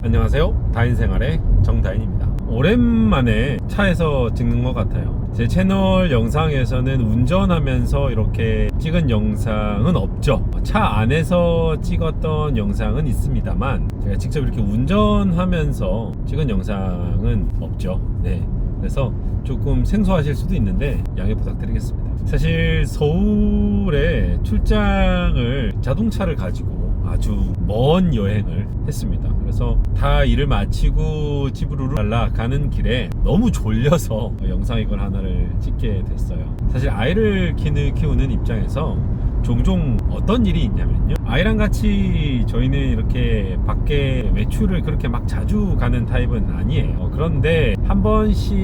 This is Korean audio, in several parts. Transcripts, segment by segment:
안녕하세요, 다인생활의 정다인입니다. 오랜만에 차에서 찍는 것 같아요. 제 채널 영상에서는 운전하면서 이렇게 찍은 영상은 없죠. 차 안에서 찍었던 영상은 있습니다만 제가 직접 이렇게 운전하면서 찍은 영상은 없죠. 네, 그래서 조금 생소하실 수도 있는데 양해 부탁드리겠습니다. 사실 서울에 출장을 자동차를 가지고 아주 먼 여행을 했습니다. 그래서 다 일을 마치고 집으로 날아가는 길에 너무 졸려서 영상 이걸 하나를 찍게 됐어요. 사실 아이를 키우는 입장에서 종종 어떤 일이 있냐면요, 아이랑 같이 저희는 이렇게 밖에 외출을 그렇게 막 자주 가는 타입은 아니에요. 그런데 한 번씩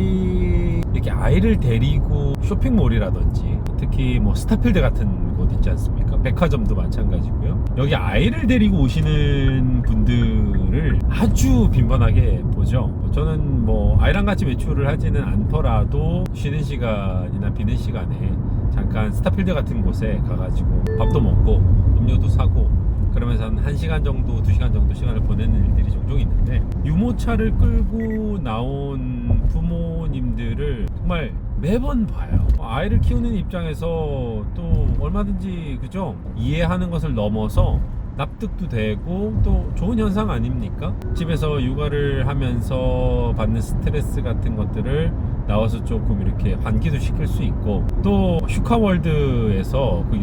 이렇게 아이를 데리고 쇼핑몰이라든지 특히 뭐 스타필드 같은 곳 있지 않습니까? 백화점도 마찬가지고요. 여기 아이를 데리고 오시는 분들을 아주 빈번하게 보죠. 저는 뭐 아이랑 같이 외출을 하지는 않더라도 쉬는 시간이나 비는 시간에 잠깐 스타필드 같은 곳에 가가지고 밥도 먹고 음료도 사고 그러면서 한 1시간 정도 2시간 정도 시간을 보내는 일들이 종종 있는데, 유모차를 끌고 나온 부모님들을 정말 매번 봐요. 아이를 키우는 입장에서 또 얼마든지 그죠, 이해하는 것을 넘어서 납득도 되고 또 좋은 현상 아닙니까? 집에서 육아를 하면서 받는 스트레스 같은 것들을 나와서 조금 이렇게 환기도 시킬 수 있고, 또 슈카월드에서 그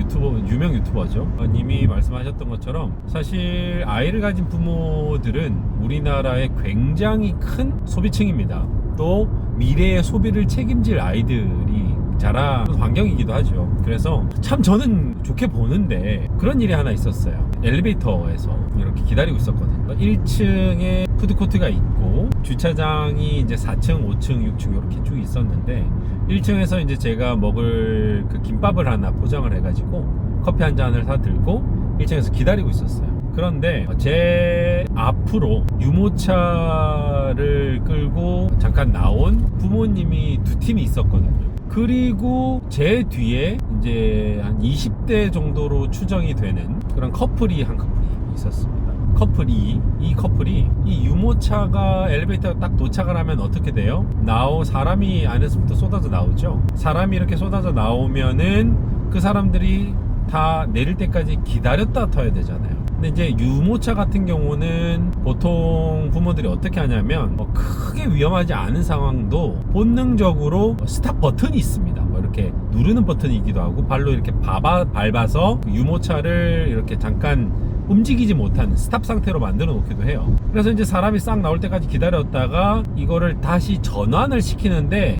유명 유튜버죠, 님이 말씀하셨던 것처럼 사실 아이를 가진 부모들은 우리나라의 굉장히 큰 소비층입니다. 또 미래의 소비를 책임질 아이들이 자라는 환경이기도 하죠. 그래서 참 저는 좋게 보는데, 그런 일이 하나 있었어요. 엘리베이터에서 이렇게 기다리고 있었거든요. 1층에 푸드코트가 있고 주차장이 이제 4층, 5층, 6층 이렇게 쭉 있었는데, 1층에서 이제 제가 먹을 그 김밥을 하나 포장을 해가지고 커피 한 잔을 사 들고 1층에서 기다리고 있었어요. 그런데 제 앞으로 유모차를 끌고 잠깐 나온 부모님이 두 팀이 있었거든요. 그리고 제 뒤에 이제 한 20대 정도로 추정이 되는 그런 커플이 있었습니다. 이 커플이 이 유모차가 엘리베이터가 딱 도착을 하면 어떻게 돼요? 사람이 안에서부터 쏟아져 나오죠. 사람이 이렇게 쏟아져 나오면은 그 사람들이 다 내릴 때까지 기다렸다 타야 되잖아요. 근데 이제 유모차 같은 경우는 보통 부모들이 어떻게 하냐면 크게 위험하지 않은 상황도 본능적으로 스탑 버튼이 있습니다. 이렇게 누르는 버튼이기도 하고 발로 이렇게 밟아서 유모차를 이렇게 잠깐 움직이지 못하는 스탑 상태로 만들어 놓기도 해요. 그래서 이제 사람이 싹 나올 때까지 기다렸다가 이거를 다시 전환을 시키는데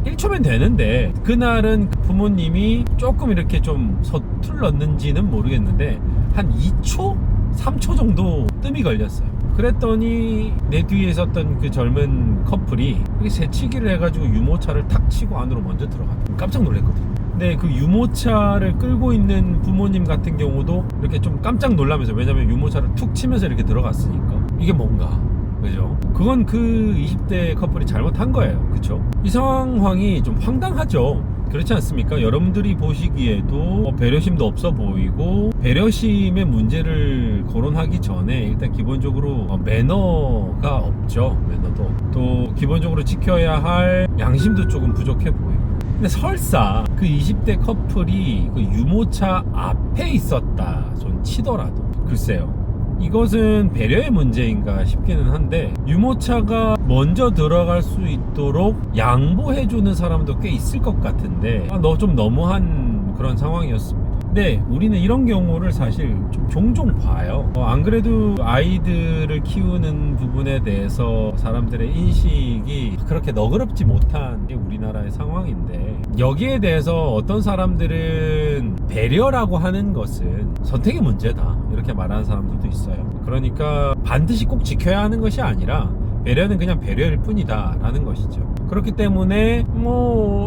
1초면 되는데, 그날은 부모님이 조금 이렇게 좀 서툴렀는지는 모르겠는데 한 2초? 3초 정도 뜸이 걸렸어요. 그랬더니 내 뒤에 있었던 그 젊은 커플이 이렇게 새치기를 해가지고 유모차를 탁 치고 안으로 먼저 들어갔어요. 깜짝 놀랐거든요. 근데 그 유모차를 끌고 있는 부모님 같은 경우도 이렇게 좀 깜짝 놀라면서, 왜냐면 유모차를 툭 치면서 이렇게 들어갔으니까 이게 뭔가, 그죠? 그건 그 20대 커플이 잘못한 거예요. 그쵸? 이 상황이 좀 황당하죠. 그렇지 않습니까? 여러분들이 보시기에도 배려심도 없어 보이고, 배려심의 문제를 거론하기 전에 일단 기본적으로 매너가 없죠. 매너도 또 기본적으로 지켜야 할 양심도 조금 부족해 보이고. 근데 설사 그 20대 커플이 그 유모차 앞에 있었다 손 치더라도, 글쎄요, 이것은 배려의 문제인가 싶기는 한데, 유모차가 먼저 들어갈 수 있도록 양보해주는 사람도 꽤 있을 것 같은데 좀 너무한 그런 상황이었습니다. 근데 우리는 이런 경우를 사실 좀 종종 봐요. 안 그래도 아이들을 키우는 부분에 대해서 사람들의 인식이 그렇게 너그럽지 못한 게 우리나라의 상황인데, 여기에 대해서 어떤 사람들은 배려라고 하는 것은 선택의 문제다 이렇게 말하는 사람들도 있어요. 그러니까 반드시 꼭 지켜야 하는 것이 아니라 배려는 그냥 배려일 뿐이다 라는 것이죠. 그렇기 때문에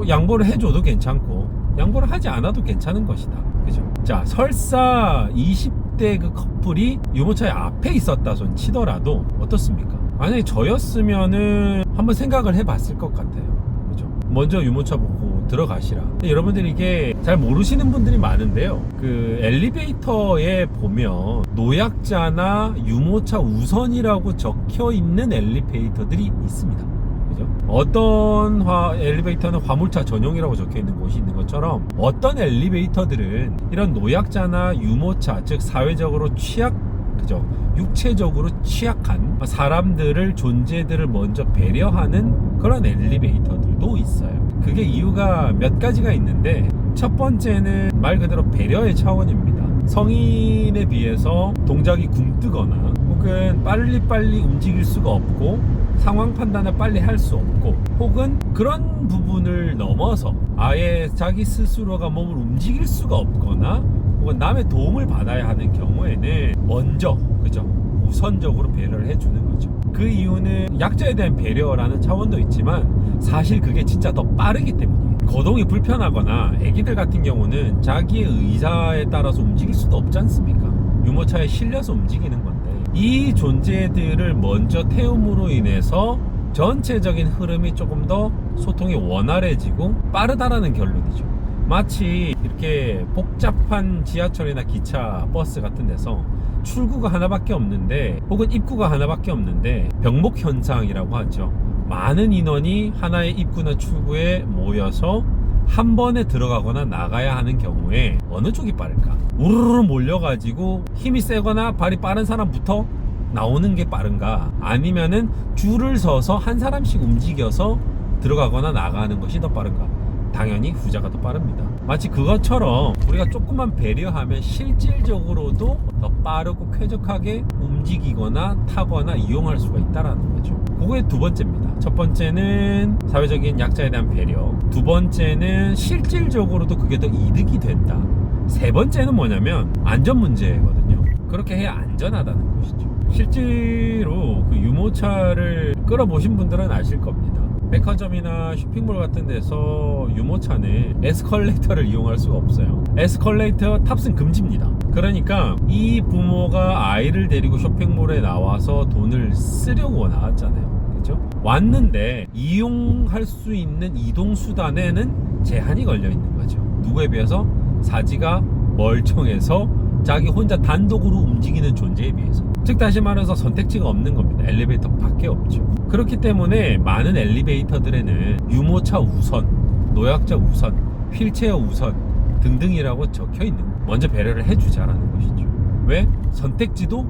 양보를 해줘도 괜찮고 양보를 하지 않아도 괜찮은 것이다. 그죠? 자, 설사 20대 그 커플이 유모차의 앞에 있었다 손 치더라도 어떻습니까? 만약에 저였으면은 한번 생각을 해봤을 것 같아요. 그죠? 먼저 유모차 보고 들어가시라. 근데 여러분들이 이게 잘 모르시는 분들이 많은데요. 그 엘리베이터에 보면 노약자나 유모차 우선이라고 적혀 있는 엘리베이터들이 있습니다. 그죠? 어떤 엘리베이터는 화물차 전용이라고 적혀 있는 곳이 있는 것처럼 어떤 엘리베이터들은 이런 노약자나 유모차, 즉 사회적으로 그죠? 육체적으로 취약한 사람들을, 존재들을 먼저 배려하는 그런 엘리베이터들도 있어요. 그게 이유가 몇 가지가 있는데, 첫 번째는 말 그대로 배려의 차원입니다. 성인에 비해서 동작이 굼뜨거나 혹은 빨리빨리 움직일 수가 없고 상황 판단을 빨리 할 수 없고, 혹은 그런 부분을 넘어서 아예 자기 스스로가 몸을 움직일 수가 없거나 혹은 남의 도움을 받아야 하는 경우에는 먼저, 그죠? 우선적으로 배려를 해주는 거죠. 그 이유는 약자에 대한 배려라는 차원도 있지만 사실 그게 진짜 더 빠르기 때문이에요. 거동이 불편하거나 아기들 같은 경우는 자기의 의사에 따라서 움직일 수도 없지 않습니까? 유모차에 실려서 움직이는 건데, 이 존재들을 먼저 태움으로 인해서 전체적인 흐름이 조금 더 소통이 원활해지고 빠르다라는 결론이죠. 마치 이렇게 복잡한 지하철이나 기차, 버스 같은 데서 출구가 하나밖에 없는데 혹은 입구가 하나밖에 없는데 병목 현상이라고 하죠. 많은 인원이 하나의 입구나 출구에 모여서 한 번에 들어가거나 나가야 하는 경우에 어느 쪽이 빠를까? 우르르 몰려가지고 힘이 세거나 발이 빠른 사람부터 나오는 게 빠른가? 아니면은 줄을 서서 한 사람씩 움직여서 들어가거나 나가는 것이 더 빠른가? 당연히 후자가 더 빠릅니다. 마치 그것처럼 우리가 조금만 배려하면 실질적으로도 더 빠르고 쾌적하게 움직이거나 타거나 이용할 수가 있다는 거죠. 그게 두 번째입니다. 첫 번째는 사회적인 약자에 대한 배려, 두 번째는 실질적으로도 그게 더 이득이 된다, 세 번째는 뭐냐면 안전 문제거든요. 그렇게 해야 안전하다는 것이죠. 실제로 그 유모차를 끌어보신 분들은 아실 겁니다. 백화점이나 쇼핑몰 같은 데서 유모차는 에스컬레이터를 이용할 수가 없어요. 에스컬레이터 탑승 금지입니다. 그러니까 이 부모가 아이를 데리고 쇼핑몰에 나와서 돈을 쓰려고 나왔잖아요. 그렇죠? 왔는데 이용할 수 있는 이동수단에는 제한이 걸려 있는 거죠. 누구에 비해서? 사지가 멀쩡해서 자기 혼자 단독으로 움직이는 존재에 비해서. 즉 다시 말해서 선택지가 없는 겁니다. 엘리베이터 밖에 없죠. 그렇기 때문에 많은 엘리베이터들에는 유모차 우선, 노약자 우선, 휠체어 우선 등등이라고 적혀 있는 거예요. 먼저 배려를 해주자라는 것이죠. 왜? 선택지도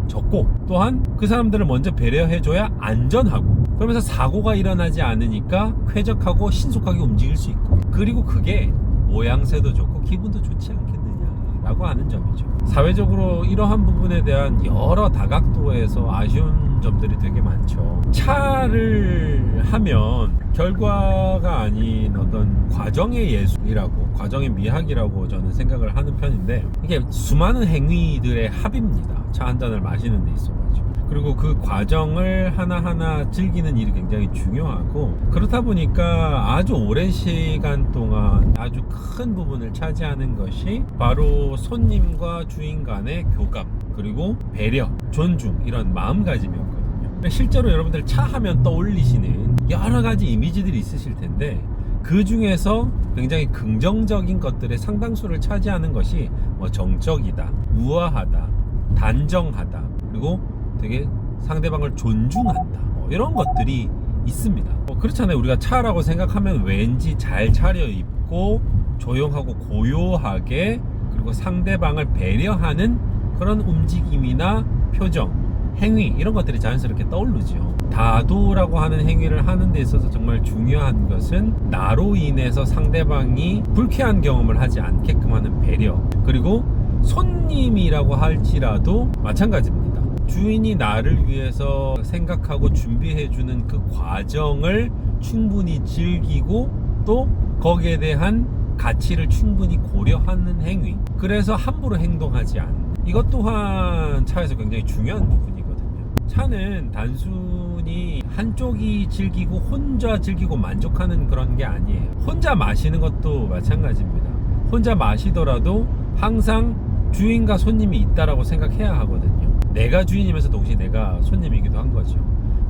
적고 또한 그 사람들을 먼저 배려해줘야 안전하고, 그러면서 사고가 일어나지 않으니까 쾌적하고 신속하게 움직일 수 있고, 그리고 그게 모양새도 좋고 기분도 좋지 않겠느냐라고 하는 점이죠. 사회적으로 이러한 부분에 대한 여러 다각도에서 아쉬운 점들이 되게 많죠. 차를 하면 결과가 아닌 어떤 과정의 예술이라고, 과정의 미학이라고 저는 생각을 하는 편인데, 이게 수많은 행위들의 합입니다. 차 한 잔을 마시는 데 있어가지고. 그리고 그 과정을 하나하나 즐기는 일이 굉장히 중요하고, 그렇다 보니까 아주 오랜 시간 동안 아주 큰 부분을 차지하는 것이 바로 손님과 주인 간의 교감, 그리고 배려, 존중, 이런 마음가짐이었거든요. 실제로 여러분들 차 하면 떠올리시는 여러 가지 이미지들이 있으실 텐데, 그 중에서 굉장히 긍정적인 것들의 상당수를 차지하는 것이 뭐 정적이다, 우아하다, 단정하다, 그리고 되게 상대방을 존중한다, 이런 것들이 있습니다. 그렇잖아요. 우리가 차라고 생각하면 왠지 잘 차려입고 조용하고 고요하게, 그리고 상대방을 배려하는 그런 움직임이나 표정, 행위, 이런 것들이 자연스럽게 떠오르죠. 다도라고 하는 행위를 하는 데 있어서 정말 중요한 것은 나로 인해서 상대방이 불쾌한 경험을 하지 않게끔 하는 배려, 그리고 손님이라고 할지라도 마찬가지입니다. 주인이 나를 위해서 생각하고 준비해주는 그 과정을 충분히 즐기고 또 거기에 대한 가치를 충분히 고려하는 행위, 그래서 함부로 행동하지 않는, 이것 또한 차에서 굉장히 중요한 부분이거든요. 차는 단순히 한쪽이 즐기고 혼자 즐기고 만족하는 그런 게 아니에요. 혼자 마시는 것도 마찬가지입니다. 혼자 마시더라도 항상 주인과 손님이 있다라고 생각해야 하거든요. 내가 주인이면서 동시에 내가 손님이기도 한 거죠.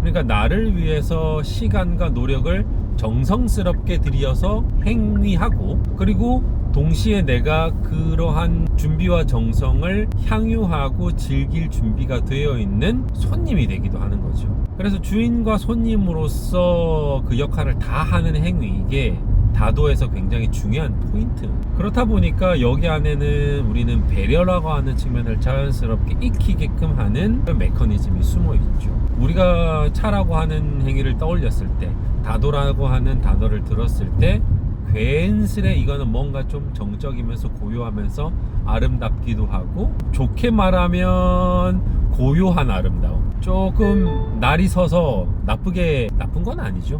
그러니까 나를 위해서 시간과 노력을 정성스럽게 들여서 행위하고, 그리고 동시에 내가 그러한 준비와 정성을 향유하고 즐길 준비가 되어 있는 손님이 되기도 하는 거죠. 그래서 주인과 손님으로서 그 역할을 다 하는 행위, 이게 다도에서 굉장히 중요한 포인트. 그렇다 보니까 여기 안에는 우리는 배려라고 하는 측면을 자연스럽게 익히게끔 하는 그런 메커니즘이 숨어 있죠. 우리가 차라고 하는 행위를 떠올렸을 때, 다도라고 하는 단어를 들었을 때 괜스레 이거는 뭔가 좀 정적이면서 고요하면서 아름답기도 하고, 좋게 말하면 고요한 아름다움, 조금 날이 서서 나쁜 건 아니죠.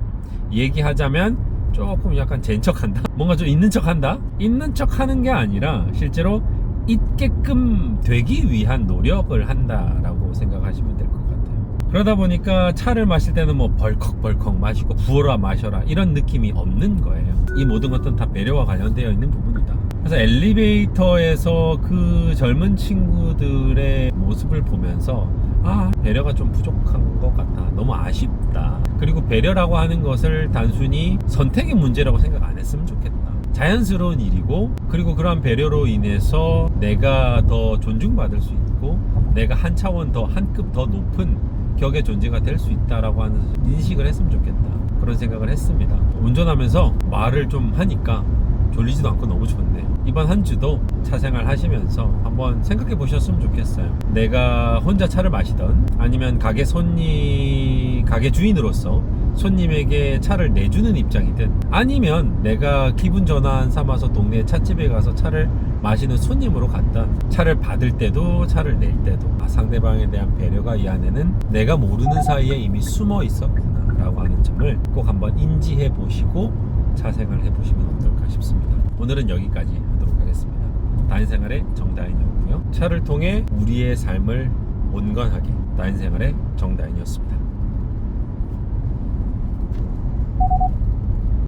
얘기하자면 조금 약간 젠 척한다? 뭔가 좀 있는 척한다? 있는 척하는 게 아니라 실제로 있게끔 되기 위한 노력을 한다라고 생각하시면 될 것 같아요. 그러다 보니까 차를 마실 때는 뭐 벌컥벌컥 마시고 부어라 마셔라 이런 느낌이 없는 거예요. 이 모든 것들은 다 배려와 관련되어 있는 부분이다. 그래서 엘리베이터에서 그 젊은 친구들의 모습을 보면서 배려가 좀 부족한 것 같다, 너무 아쉽다. 그리고 배려라고 하는 것을 단순히 선택의 문제라고 생각 안 했으면 좋겠다. 자연스러운 일이고, 그리고 그러한 배려로 인해서 내가 더 존중받을 수 있고, 내가 한 차원 더, 한 급 더 높은 격의 존재가 될 수 있다라고 하는 인식을 했으면 좋겠다, 그런 생각을 했습니다. 운전하면서 말을 좀 하니까 졸리지도 않고 너무 좋네요. 이번 한 주도 차 생활 하시면서 한번 생각해 보셨으면 좋겠어요. 내가 혼자 차를 마시던, 아니면 가게 주인으로서 손님에게 차를 내주는 입장이든, 아니면 내가 기분 전환 삼아서 동네 찻집에 가서 차를 마시는 손님으로 갔던, 차를 받을 때도 차를 낼 때도 상대방에 대한 배려가 이 안에는 내가 모르는 사이에 이미 숨어 있었구나 라고 하는 점을 꼭 한번 인지해 보시고 차 생활 해보시면 어떨까 싶습니다. 오늘은 여기까지 하도록 하겠습니다. 다인생활의 정다인이었고요. 차를 통해 우리의 삶을 온건하게, 다인생활의 정다인이었습니다.